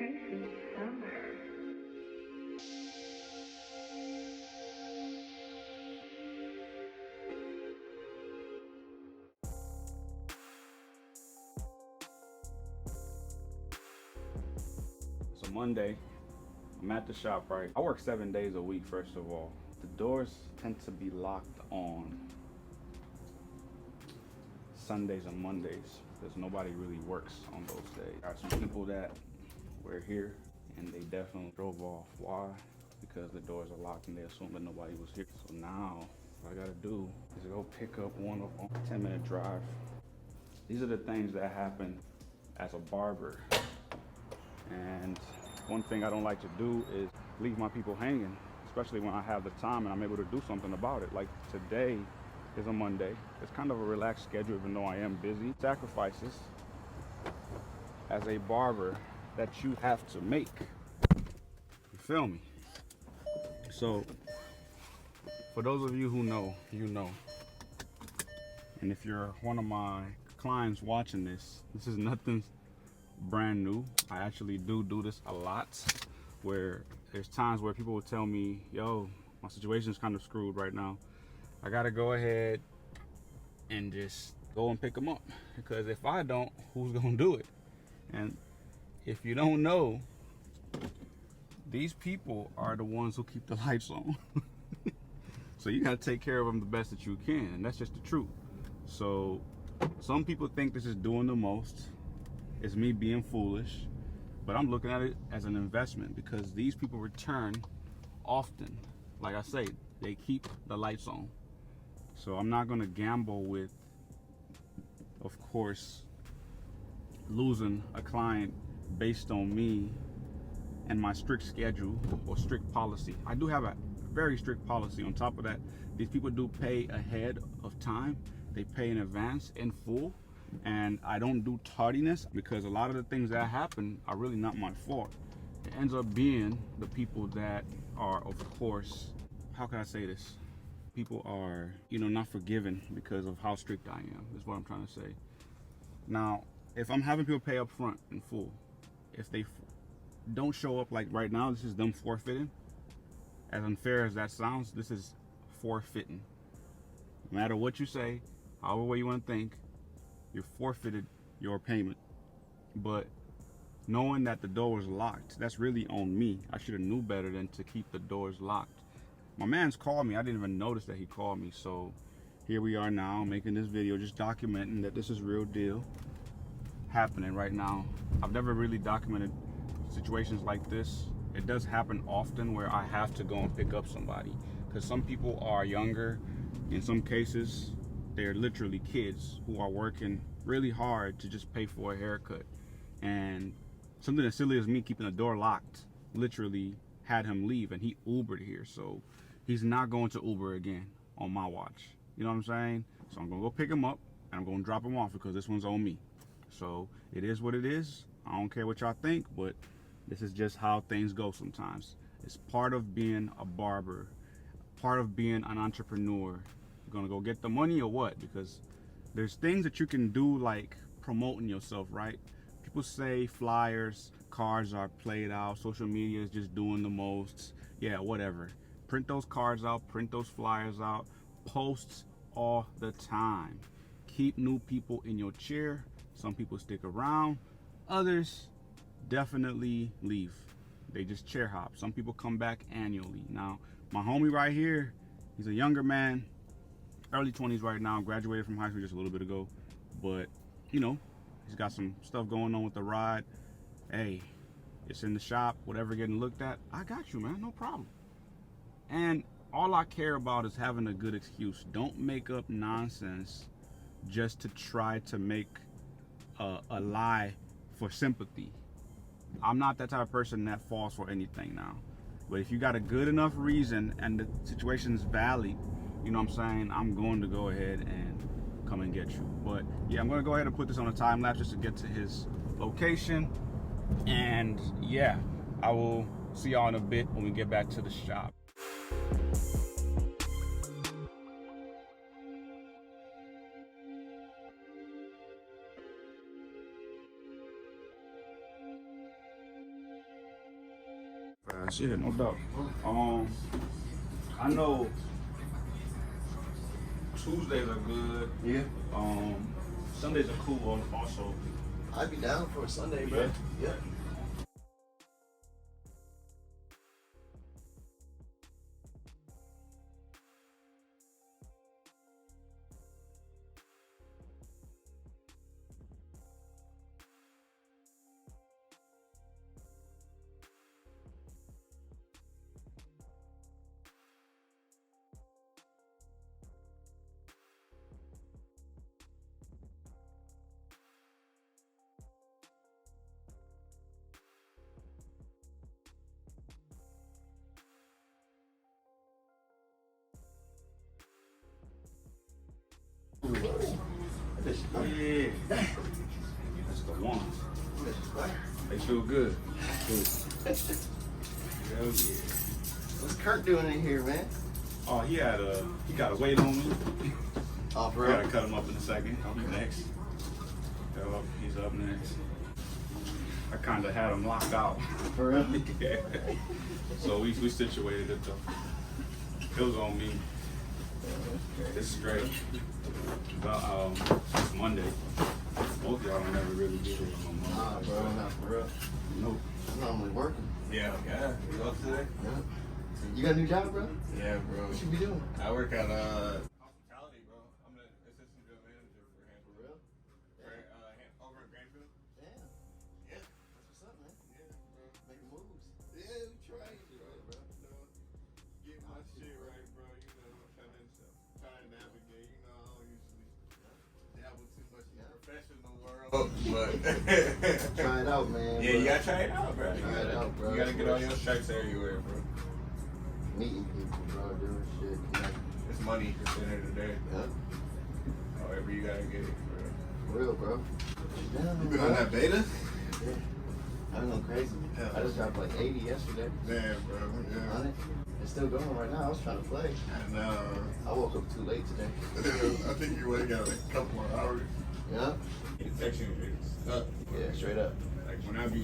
Tracy Summer. So Monday, I'm at the shop, right? I work 7 days a week, first of all. The doors tend to be locked on Sundays and Mondays because nobody really works on those days. Got some people that were here and they definitely drove off. Why? Because the doors are locked and they assumed that nobody was here. So now what I gotta do is go pick up one of them. 10-minute drive. These are the things that happen as a barber. And one thing I don't like to do is leave my people hanging, especially when I have the time and I'm able to do something about it. Like today is a Monday. It's kind of a relaxed schedule even though I am busy. Sacrifices as a barber that you have to make. You feel me? So for those of you who know, you know. And if you're one of my clients watching this, this is nothing brand new. I actually do this a lot, where there's times where people will tell me, yo, my situation is kind of screwed right now. I gotta go ahead and just go and pick them up, because if I don't, who's gonna do it? And if you don't know, these people are the ones who keep the lights on. So you gotta take care of them the best that you can, and that's just the truth. So some people think this is doing the most. It's me being foolish, but I'm looking at it as an investment because these people return often. Like I say, they keep the lights on. So I'm not gonna gamble with, of course, losing a client based on me and my strict schedule or strict policy. I do have a very strict policy. On top of that, these people do pay ahead of time. They pay in advance, in full. And I don't do tardiness, because a lot of the things that happen are really not my fault. It ends up being the people that are, of course, how can I say this? People are, not forgiven because of how strict I am, is what I'm trying to say. Now, if I'm having people pay up front in full, if they don't show up, like right now, this is them forfeiting. As unfair as that sounds, this is forfeiting. No matter what you say, however way you want to think, you're forfeited your payment. But knowing that the door was locked, that's really on me. I should have knew better than to keep the doors locked. My man's called me. I didn't even notice that he called me. So here we are now making this video, just documenting that this is real deal happening right now. I've never really documented situations like this. It does happen often where I have to go and pick up somebody, because some people are younger. In some cases, they're literally kids who are working really hard to just pay for a haircut. And something as silly as me keeping the door locked literally had him leave, and he Ubered here. So he's not going to Uber again on my watch. You know what I'm saying? So I'm gonna go pick him up and I'm gonna drop him off, because this one's on me. So it is what it is. I don't care what y'all think, but this is just how things go sometimes. It's part of being a barber, part of being an entrepreneur. You're gonna go get the money or what? Because there's things that you can do, like promoting yourself, right? People say flyers, cards are played out, social media is just doing the most. Yeah, whatever. Print those cards out, print those flyers out, posts all the time. Keep new people in your chair. Some people stick around, others definitely leave. They just chair hop. Some people come back annually. Now, my homie right here, he's a younger man, early 20s right now, graduated from high school just a little bit ago, but he's got some stuff going on with the ride. Hey, it's in the shop, whatever getting looked at, I got you, man, no problem. And all I care about is having a good excuse. Don't make up nonsense just to try to make a lie for sympathy. I'm not that type of person that falls for anything now. But if you got a good enough reason and the situation's valid, you know what I'm saying, I'm going to go ahead and come and get you. But yeah, I'm going to go ahead and put this on a time lapse just to get to his location. And yeah, I will see y'all in a bit when we get back to the shop. Yeah, no doubt. I know Tuesdays are good. Yeah. Sundays are cool also. I'd be down for a Sunday, bro. Yeah. Yeah. That's the one. They feel good. Hell yeah. What's Kurt doing in here, man? Oh, he got a weight on me. Oh, We bro. gotta cut him up in a second. He's next. He's up next. I kind of had him locked out. For real? Yeah. So we situated it though. It was on me. This is great. But it's Monday. Both of y'all don't ever really be here on Monday. Nah, bro, not for real. Nope. I'm normally working. Yeah. You up today? Yeah. You got a new job, bro? Yeah, bro. What you be doing? I work at hospitality, bro. I'm the assistant general manager for Hampton. For real? Over at Grandville. Damn. Yeah. That's what's up, man. Yeah, bro. Making moves. Yeah, we trying, bro. Get my shit right, bro. Trying to navigate. I don't usually dabble too much in the professional world, but Try it out, man. yeah, bro. you gotta try it out, bro. Try it out, bro. You gotta get all your stripes everywhere, bro. Meeting people, bro, doing shit. It's money at the end of the day. Yeah. However you gotta get it, bro. For real, bro. Damn, You been bro. on that beta? Yeah. I've been going crazy. Yeah. I just dropped like 80 yesterday. Damn, bro. Yeah. 100. It's still going right now. I was trying to play. I know. I woke up too late today. I think you would have got like a couple more hours. Yeah? Detection is up. Yeah, straight up. Like when I be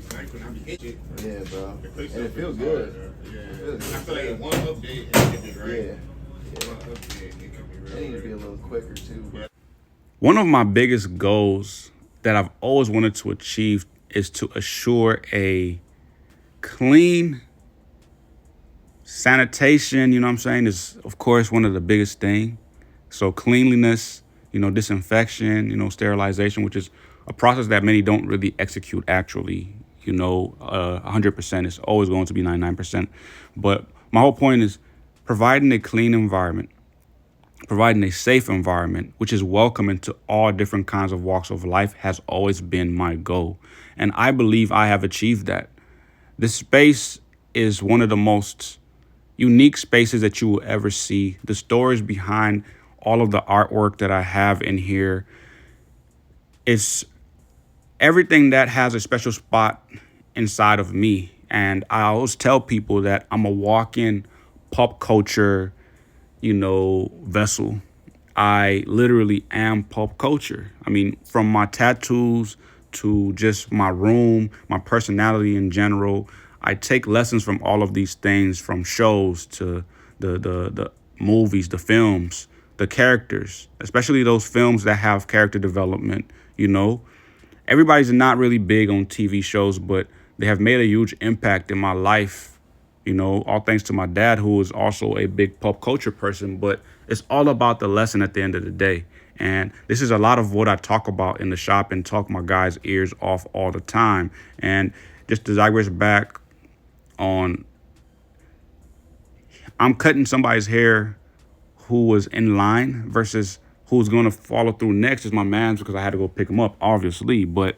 hitting, Yeah, bro. the quick And it stuff feels is good. hard, It yeah. feels I good. feel like one update and it can be right. Yeah. One update it can be It real. needs to be a little quicker too. Bro. One of my biggest goals that I've always wanted to achieve is to assure a clean sanitation, you know what I'm saying, is of course one of the biggest thing. So cleanliness, disinfection, sterilization, which is a process that many don't really execute actually, 100%. It's always going to be 99%. But my whole point is providing a clean environment, providing a safe environment, which is welcoming to all different kinds of walks of life, has always been my goal. And I believe I have achieved that. This space is one of the most unique spaces that you will ever see. The stories behind all of the artwork that I have in here, it's everything that has a special spot inside of me. And I always tell people that I'm a walk-in pop culture, vessel. I literally am pop culture. I mean, from my tattoos to just my room, my personality in general, I take lessons from all of these things, from shows to the movies, the films, the characters, especially those films that have character development. Everybody's not really big on TV shows, but they have made a huge impact in my life. All thanks to my dad, who is also a big pop culture person, but it's all about the lesson at the end of the day. And this is a lot of what I talk about in the shop and talk my guys' ears off all the time. And just to digress back on, I'm cutting somebody's hair who was in line versus who's going to follow through next is my man's, because I had to go pick him up, obviously. But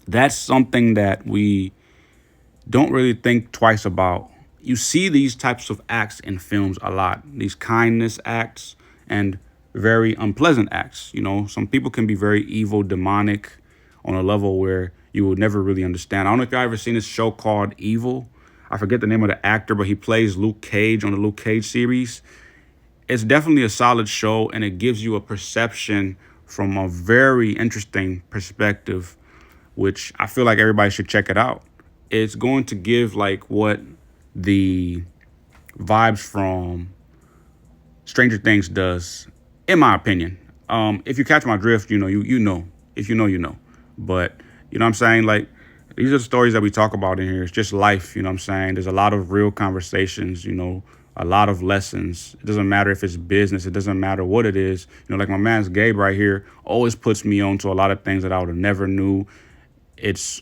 that's something that we don't really think twice about. You see these types of acts in films a lot, these kindness acts and very unpleasant acts. Some people can be very evil, demonic on a level where you will never really understand. I don't know if y'all ever seen this show called Evil. I forget the name of the actor, but he plays Luke Cage on the Luke Cage series. It's definitely a solid show, and it gives you a perception from a very interesting perspective, which I feel like everybody should check it out. It's going to give like what the vibes from Stranger Things does, in my opinion. If you catch my drift, you know. If you know, you know. But you know what I'm saying? Like, these are the stories that we talk about in here. It's just life, you know what I'm saying? There's a lot of real conversations, you know, a lot of lessons. It doesn't matter if it's business. It doesn't matter what it is. You know, like my man's Gabe right here always puts me on to a lot of things that I would have never knew. It's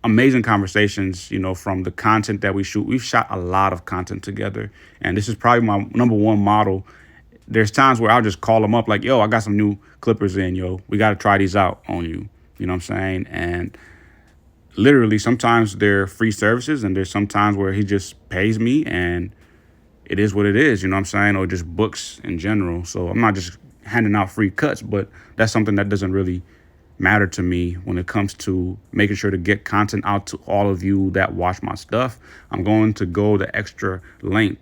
amazing conversations, you know, from the content that we shoot. We've shot a lot of content together, and this is probably my number one model. There's times where I'll just call them up like, yo, I got some new clippers in, yo. We got to try these out on you. You know what I'm saying? And literally sometimes they're free services, and there's sometimes where he just pays me and it is what it is, you know what I'm saying? Or just books in general. So I'm not just handing out free cuts, but that's something that doesn't really matter to me when it comes to making sure to get content out to all of you that watch my stuff. I'm going to go the extra length,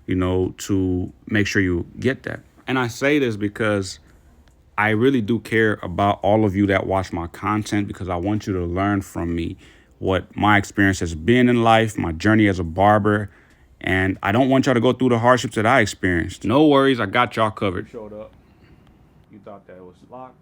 you know, to make sure you get that. And I say this because I really do care about all of you that watch my content, because I want you to learn from me what my experience has been in life, my journey as a barber, and I don't want y'all to go through the hardships that I experienced. No worries, I got y'all covered. Showed up, you thought that it was locked,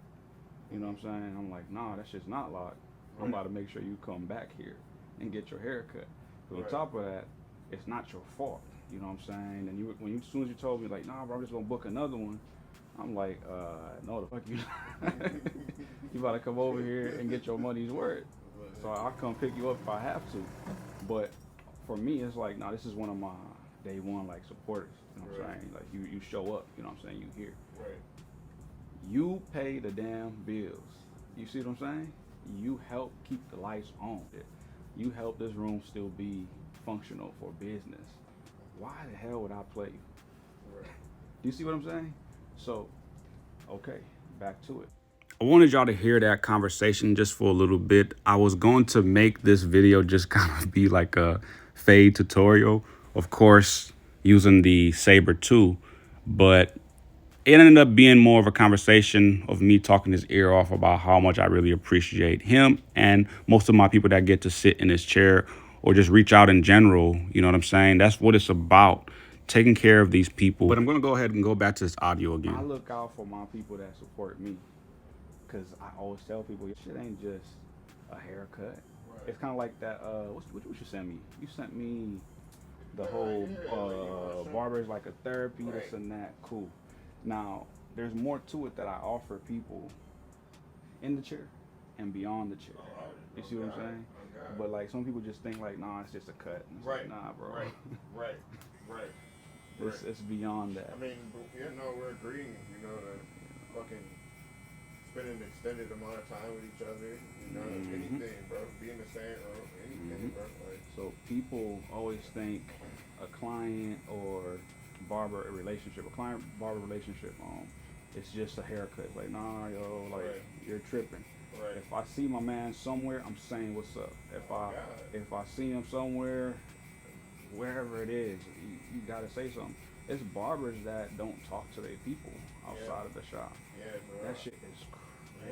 you know what I'm saying? I'm like, nah, that shit's not locked. I'm about to make sure you come back here and get your hair cut. But on top of that, it's not your fault, you know what I'm saying? And as soon as you told me, like, nah, bro, I'm just gonna book another one, I'm like, no, the fuck you. You about to come over here and get your money's worth. So I'll come pick you up if I have to. But for me, it's like, nah, this is one of my day one, like, supporters. You know what I'm saying? Like, you show up, you know what I'm saying? You here. Right. You pay the damn bills. You see what I'm saying? You help keep the lights on. You help this room still be functional for business. Why the hell would I play you? Right. Do you see what I'm saying? So, okay, back to it. I wanted y'all to hear that conversation just for a little bit. I was going to make this video just kind of be like a fade tutorial, of course, using the Saber 2, but it ended up being more of a conversation of me talking his ear off about how much I really appreciate him and most of my people that get to sit in his chair or just reach out in general. You know what I'm saying? That's what it's about. Taking care of these people. But I'm going to go ahead and go back to this audio again. I look out for my people that support me, because I always tell people, shit ain't just a haircut. Right. It's kind of like that, what you sent me? You sent me the whole barber is like a therapy, this and that. Cool. Now, there's more to it that I offer people in the chair and beyond the chair. You see what I'm saying? But like, some people just think like, nah, it's just a cut. And it's like, nah, bro. Right. It's beyond that. I mean, we're agreeing, you know, to fucking spend an extended amount of time with each other, you know, anything, bro. Be in the same room, anything, bro. Like, so people always think a client or barber relationship, a client-barber relationship, it's just a haircut. Like, nah, yo, like, you're tripping. Right. If I see my man somewhere, I'm saying what's up. If I see him somewhere, wherever it is, you gotta say something. It's barbers that don't talk to their people outside of the shop. Yeah, bro. That shit is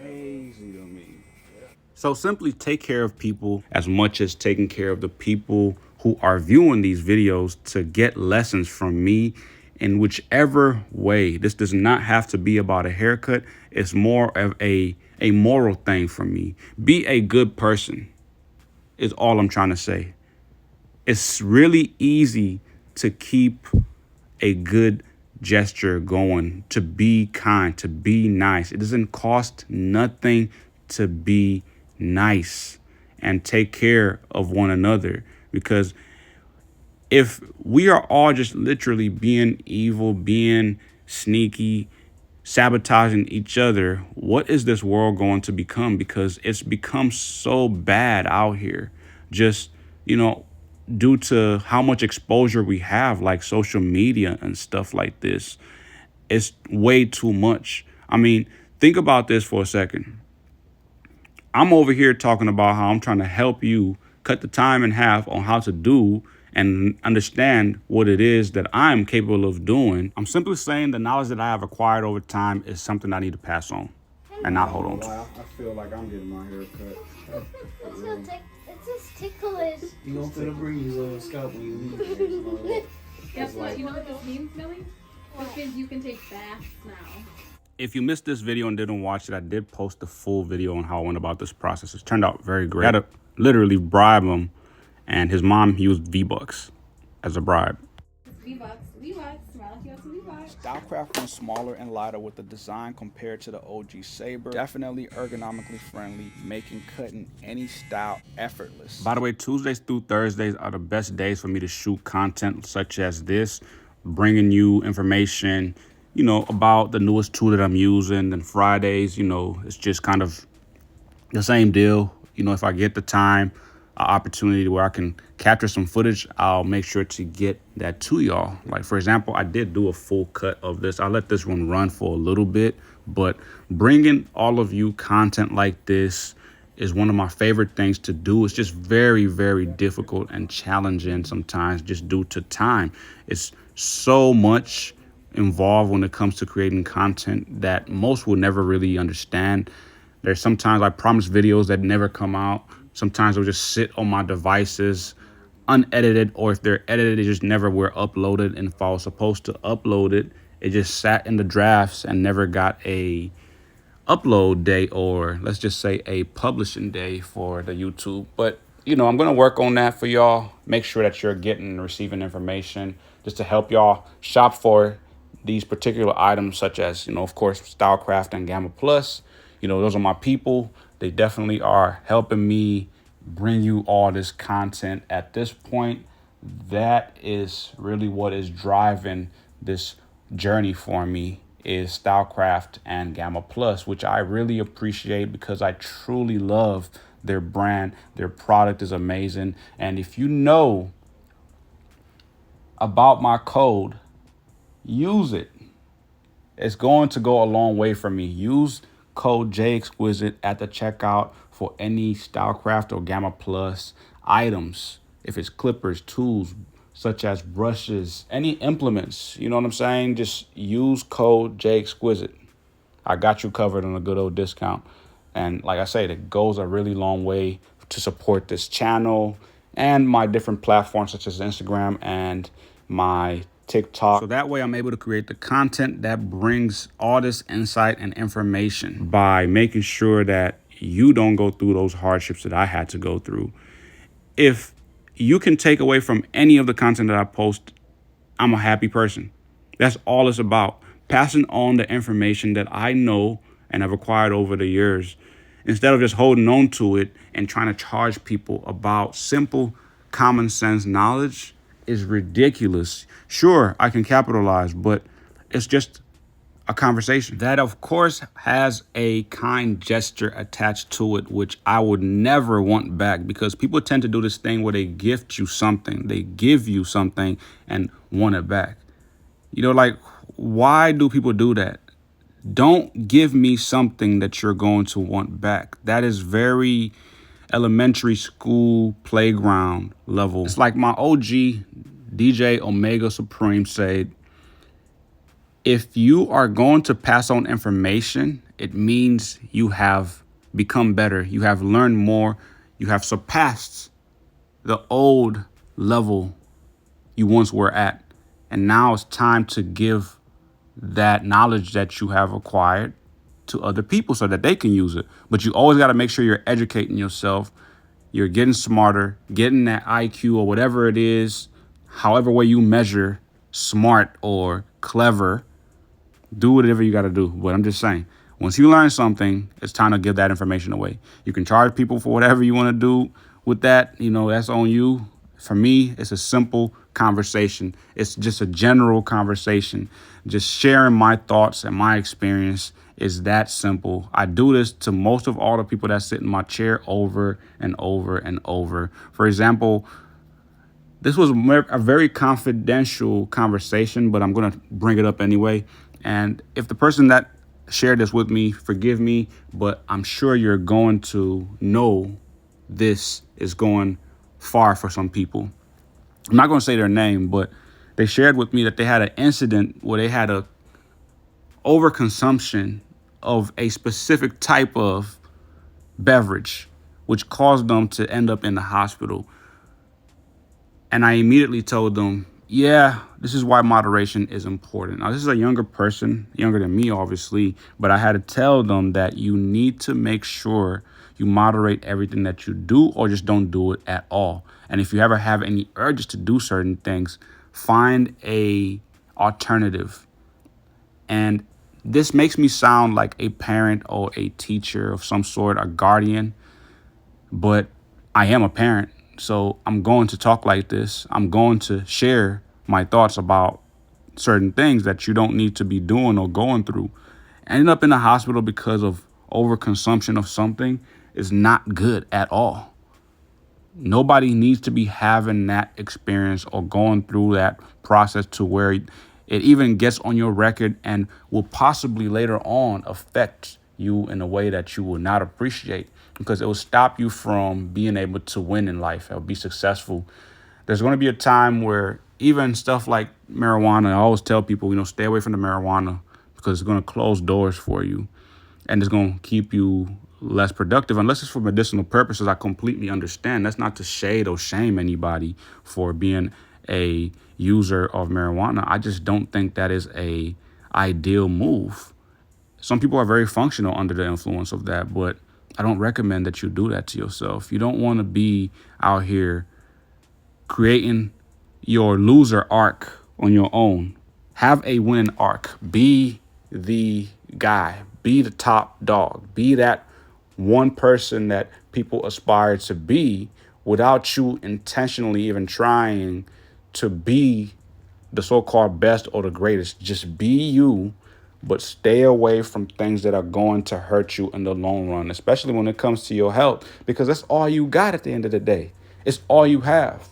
crazy to me. Yeah. So simply take care of people as much as taking care of the people who are viewing these videos to get lessons from me in whichever way. This does not have to be about a haircut. It's more of a moral thing for me. Be a good person is all I'm trying to say. It's really easy to keep a good gesture going, to be kind, to be nice. It doesn't cost nothing to be nice and take care of one another, because if we are all just literally being evil, being sneaky, sabotaging each other, what is this world going to become? Because it's become so bad out here, just, you know, due to how much exposure we have, like social media and stuff like this. It's way too much. I mean, think about this for a second. I'm over here talking about how I'm trying to help you cut the time in half on how to do and understand what it is that I'm capable of doing. I'm simply saying the knowledge that I have acquired over time is something I need to pass on. and not hold on to. I feel like I'm getting my hair cut. It's just ticklish. You gonna feel the breeze on your scalp when you leave there. Guess what? You know what this means, Millie? This means you can take baths now. If you missed this video and didn't watch it, I did post the full video on how I went about this process. It turned out very great. I had to literally bribe him, and his mom used V-Bucks as a bribe. V-Bucks, smile like you have some V-Bucks. Stylecraft went smaller and lighter with the design compared to the OG Saber. Definitely ergonomically friendly, making cutting any style effortless. By the way, Tuesdays through Thursdays are the best days for me to shoot content such as this, bringing you information, you know, about the newest tool that I'm using. And Fridays, you know, it's just kind of the same deal. You know, if I get the time, opportunity where I can capture some footage, I'll make sure to get that to y'all. Like, for example, I did do a full cut of this. I let this one run for a little bit, but bringing all of you content like this is one of my favorite things to do. It's just very, very difficult and challenging sometimes just due to time. It's so much involved when it comes to creating content that most will never really understand. There's sometimes I promise videos that never come out. Sometimes they'll just sit on my devices unedited, or if they're edited, they just never were uploaded. And if I was supposed to upload it, it just sat in the drafts and never got a upload day, or let's just say a publishing day for the YouTube. But, you know, I'm going to work on that for y'all. Make sure that you're getting and receiving information just to help y'all shop for these particular items, such as, you know, of course, Stylecraft and Gamma Plus. You know, those are my people. They definitely are helping me bring you all this content at this point. That is really what is driving this journey for me, is Stylecraft and Gamma Plus, which I really appreciate because I truly love their brand. Their product is amazing. And if you know about my code, use it. It's going to go a long way for me. Use code J.Exquisite at the checkout for any Stylecraft or Gamma Plus items. If it's clippers, tools, such as brushes, any implements, you know what I'm saying? Just use code J.Exquisite. I got you covered on a good old discount. And like I said, it goes a really long way to support this channel and my different platforms such as Instagram and my TikTok. So that way I'm able to create the content that brings all this insight and information by making sure that you don't go through those hardships that I had to go through. If you can take away from any of the content that I post, I'm a happy person. That's all it's about. Passing on the information that I know and have acquired over the years, instead of just holding on to it and trying to charge people about simple common sense knowledge, is ridiculous. Sure, I can capitalize, but it's just a conversation that, of course, has a kind gesture attached to it, which I would never want back, because people tend to do this thing where they gift you something, they give you something and want it back. You know, like, why do people do that? Don't give me something that you're going to want back. That is very elementary school playground level. It's like my OG DJ Omega Supreme said, if you are going to pass on information, it means you have become better. You have learned more. You have surpassed the old level you once were at. And now it's time to give that knowledge that you have acquired to other people so that they can use it. But you always got to make sure you're educating yourself. You're getting smarter, getting that IQ or whatever it is, however way you measure smart or clever. Do whatever you got to do. But I'm just saying, once you learn something, it's time to give that information away. You can charge people for whatever you want to do with that. You know, that's on you. For me, it's a simple conversation. It's just a general conversation. Just sharing my thoughts and my experience is that simple. I do this to most of all the people that sit in my chair over and over and over. For example, this was a very confidential conversation, but I'm going to bring it up anyway. And if the person that shared this with me, forgive me, but I'm sure you're going to know this is going far for some people. I'm not going to say their name, but they shared with me that they had an incident where they had a overconsumption of a specific type of beverage, which caused them to end up in the hospital. And I immediately told them, yeah, this is why moderation is important. Now, this is a younger person, younger than me, obviously, but I had to tell them that you need to make sure you moderate everything that you do, or just don't do it at all. And if you ever have any urges to do certain things, find a alternative. And this makes me sound like a parent or a teacher of some sort, a guardian, but I am a parent. So I'm going to talk like this. I'm going to share my thoughts about certain things that you don't need to be doing or going through. Ending up in the hospital because of overconsumption of something is not good at all. Nobody needs to be having that experience or going through that process to where it even gets on your record and will possibly later on affect you in a way that you will not appreciate, because it will stop you from being able to win in life or be successful. There's going to be a time where even stuff like marijuana, I always tell people, stay away from the marijuana because it's going to close doors for you and it's going to keep you less productive, unless it's for medicinal purposes. I completely understand. That's not to shade or shame anybody for being a user of marijuana. I just don't think that is a ideal move. Some people are very functional under the influence of that, but I don't recommend that you do that to yourself. You don't want to be out here creating your loser arc on your own. Have a win arc. Be the guy. Be the top dog. Be that one person that people aspire to be without you intentionally even trying to be the so-called best or the greatest. Just be you, but stay away from things that are going to hurt you in the long run, especially when it comes to your health, because that's all you got at the end of the day. It's all you have.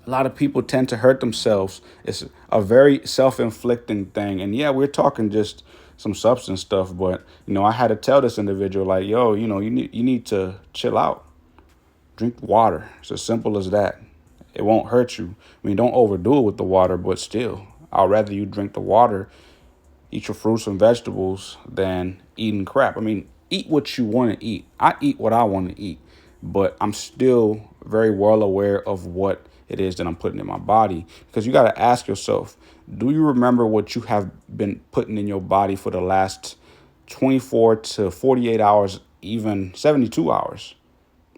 A lot of people tend to hurt themselves. It's a very self-inflicting thing. And yeah, we're talking just some substance stuff, but I had to tell this individual, like, yo, you need to chill out. Drink water. It's as simple as that. It won't hurt you. Don't overdo it with the water, but still, I'd rather you drink the water, eat your fruits and vegetables, than eating crap. Eat what you want to eat. I eat what I want to eat, but I'm still very well aware of what it is that I'm putting in my body, because you got to ask yourself, do you remember what you have been putting in your body for the last 24 to 48 hours, even 72 hours?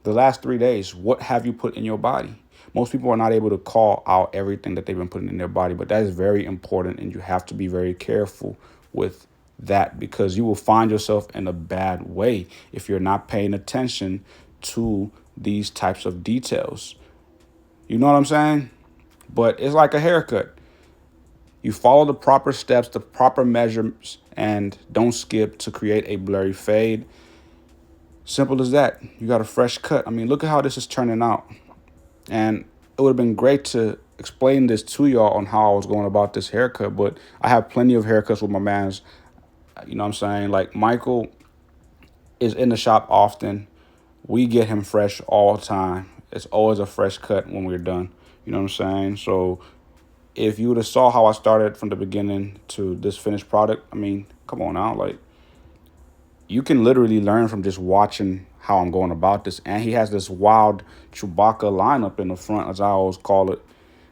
The last 3 days, what have you put in your body? Most people are not able to call out everything that they've been putting in their body, but that is very important, and you have to be very careful with that, because you will find yourself in a bad way if you're not paying attention to these types of details. You know what I'm saying? But it's like a haircut. You follow the proper steps, the proper measurements, and don't skip to create a blurry fade. Simple as that. You got a fresh cut. Look at how this is turning out. And it would have been great to explain this to y'all on how I was going about this haircut, but I have plenty of haircuts with my mans. You know what I'm saying? Like, Michael is in the shop often. We get him fresh all the time. It's always a fresh cut when we're done. You know what I'm saying? So if you would have saw how I started from the beginning to this finished product, come on now. Like, you can literally learn from just watching how I'm going about this. And he has this wild Chewbacca lineup in the front, as I always call it,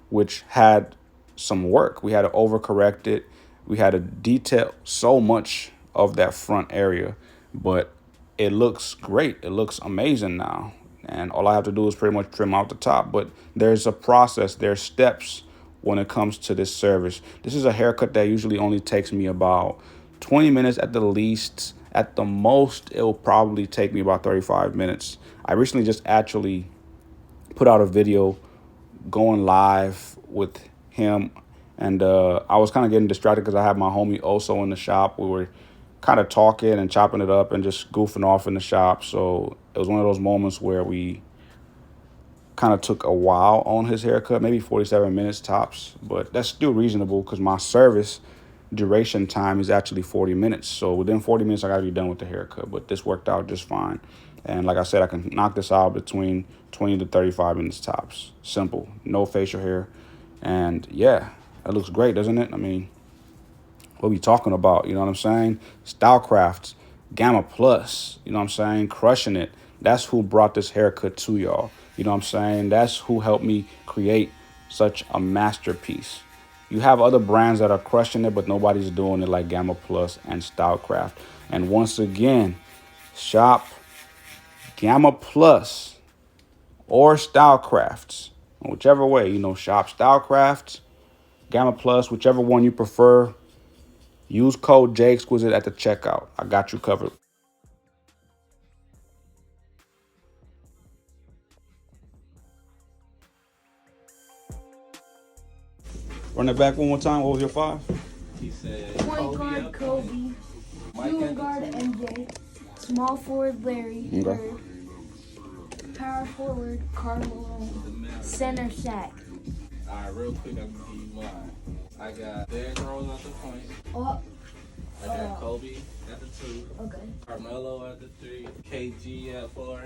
which had some work. We had to overcorrect it. We had to detail so much of that front area, but it looks great. It looks amazing now. And all I have to do is pretty much trim out the top. But there's a process, there's steps when it comes to this service. This is a haircut that usually only takes me about 20 minutes at the least. At the most, it will probably take me about 35 minutes. I recently just actually put out a video going live with him. And I was kind of getting distracted because I had my homie Oso in the shop. We were kind of talking and chopping it up and just goofing off in the shop. So it was one of those moments where we kind of took a while on his haircut, maybe 47 minutes tops. But that's still reasonable because my service duration time is actually 40 minutes. So within 40 minutes, I got to be done with the haircut. But this worked out just fine. And like I said, I can knock this out between 20 to 35 minutes tops. Simple. No facial hair. And yeah, it looks great, doesn't it? what we talking about? You know what I'm saying? Stylecraft, Gamma Plus, you know what I'm saying? Crushing it. That's who brought this haircut to y'all. You know what I'm saying? That's who helped me create such a masterpiece. You have other brands that are crushing it, but nobody's doing it like Gamma Plus and Stylecraft. And once again, shop Gamma Plus or Stylecrafts. Whichever way, you know, shop Stylecrafts, Gamma Plus, whichever one you prefer. Use code J.Exquisite at the checkout. I got you covered. Run it back one more time. What was your 5? He said, Point guard Kobe, shooting guard MJ, small forward Larry Bird, power forward Carmelo, center Shaq. Alright, real quick, I'm gonna give you mine. I got Derrick Rose at the point. Oh, I got Kobe at the 2. okay. Carmelo at the 3. KG at 4.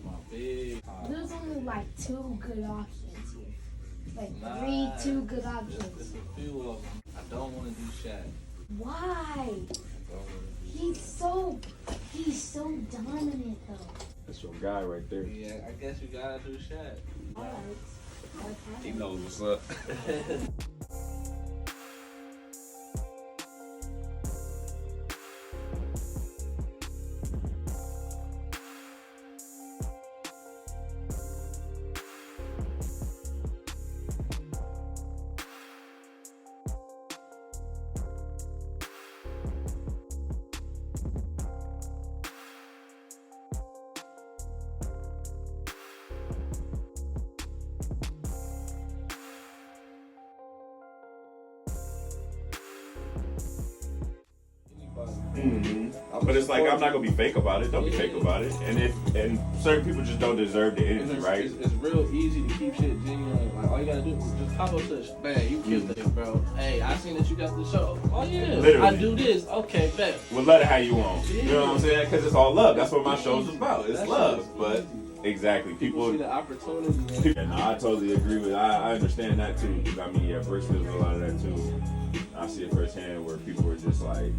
My big. There's only like 2 good options here. Like Nah, 2 good There's options. a few of them. I don't want to do Shaq. Why? He's so dominant though. That's your guy right there. Yeah, I guess you gotta do Shaq. Alright. He knows what's up. But it's like I'm not gonna be fake about it. Don't be fake about it. And certain people just don't deserve the energy, right? It's real easy to keep shit genuine. Like all you gotta do is just pop up to bang, you killed it, bro. Hey, I seen that you got the show. Oh yeah, Literally. I do this. Okay, bet. Well, let it how you want. You know what I'm saying? Because it's all love. That's what my show's about. It's love. But exactly, People see the opportunity. Man. I totally agree with. I understand that too. I mean, yeah, Brooks feels a lot of that too. I see it firsthand where people are just like,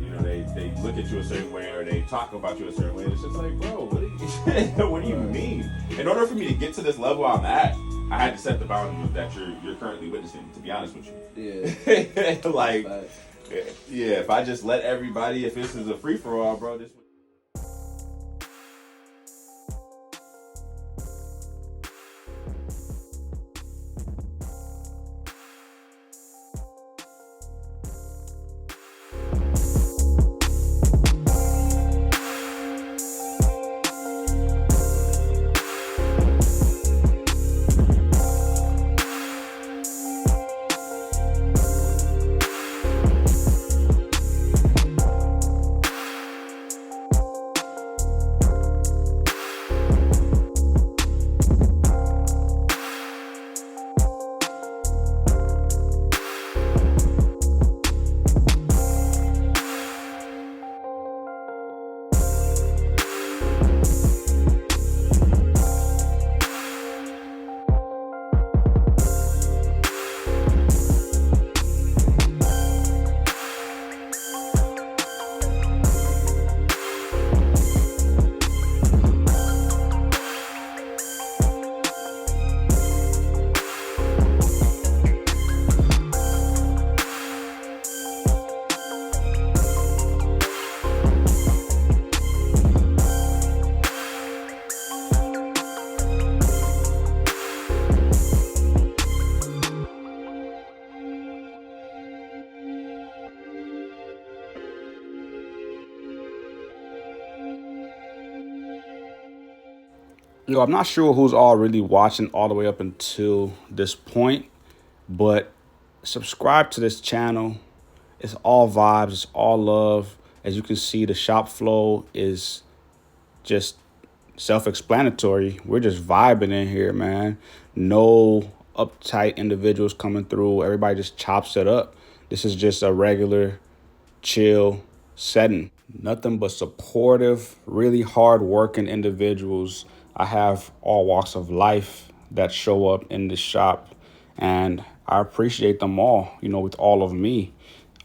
you know, they look at you a certain way or they talk about you a certain way. It's just like, bro, what do you what do you mean? In order for me to get to this level I'm at, I had to set the boundaries that you're currently witnessing. To be honest with you, Yeah. like, yeah, if I just let everybody, if this is a free for all, bro, this. Yo, I'm not sure who's all really watching all the way up until this point, but subscribe to this channel. It's all vibes. It's all love. As you can see, the shop flow is just self-explanatory. We're just vibing in here, man. No uptight individuals coming through. Everybody just chops it up. This is just a regular, chill setting. Nothing but supportive, really hard-working individuals. I have all walks of life that show up in this shop, and I appreciate them all, you know, with all of me.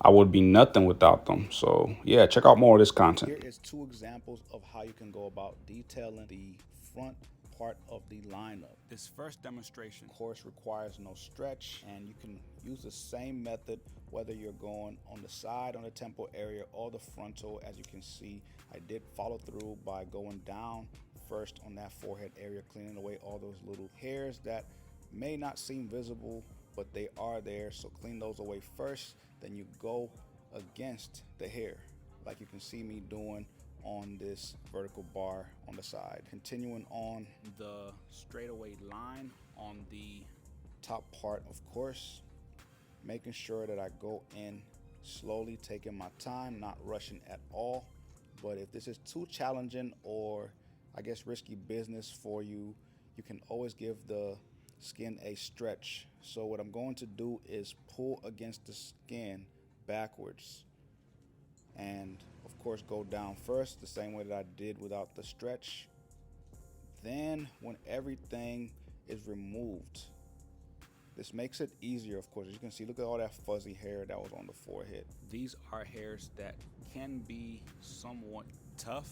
I would be nothing without them. So yeah, check out more of this content. Here is 2 examples of how you can go about detailing the front part of the lineup. This first demonstration, of course, requires no stretch, and you can use the same method whether you're going on the side, on the temple area, or the frontal. As you can see, I did follow through by going down first on that forehead area, cleaning away all those little hairs that may not seem visible, but they are there. So clean those away first, then you go against the hair, like you can see me doing on this vertical bar on the side. Continuing on the straightaway line on the top part, of course, making sure that I go in slowly, taking my time, not rushing at all. But if this is too challenging or I guess risky business for you, you can always give the skin a stretch. So what I'm going to do is pull against the skin backwards, and of course go down first the same way that I did without the stretch. Then when everything is removed, this makes it easier, of course. As you can see, look at all that fuzzy hair that was on the forehead. These are hairs that can be somewhat tough,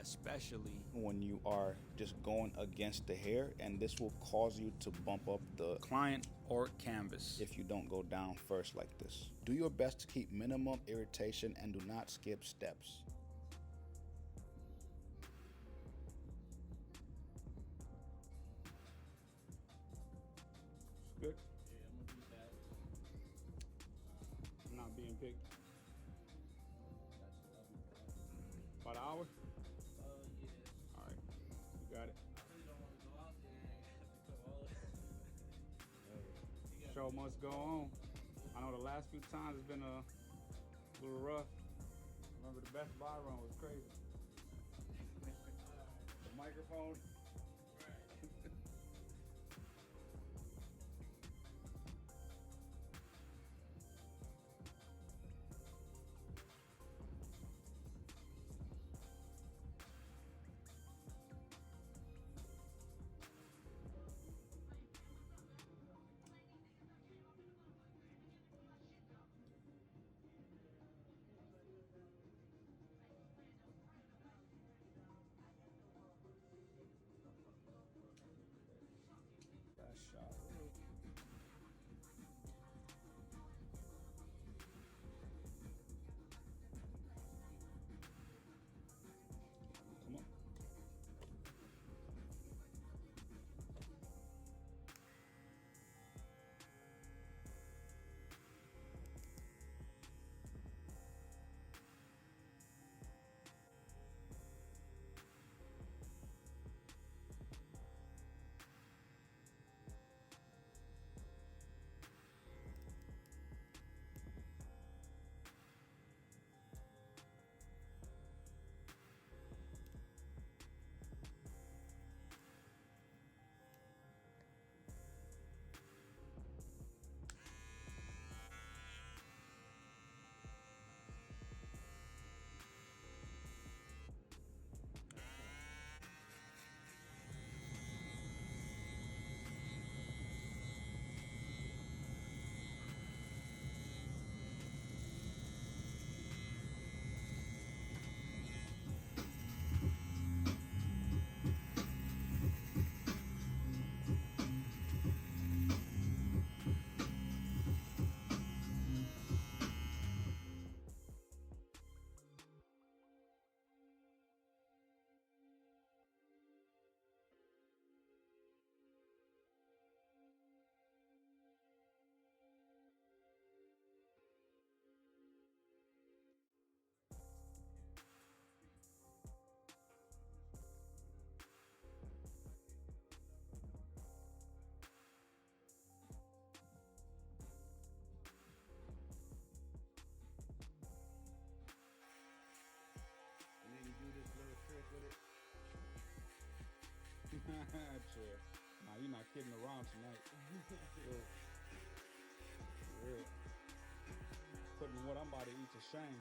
especially when you are just going against the hair, and this will cause you to bump up the client or canvas if you don't go down first like this. Do your best to keep minimum irritation and do not skip steps. Good. I'm not being picked. About an hour? Yeah. All right, you got it. Show must go on. I know the last few times it's been a little rough. Remember the Best Buy run was crazy. The microphone. Chill. Nah, you're not kidding around tonight. Real. Putting what I'm about to eat to shame.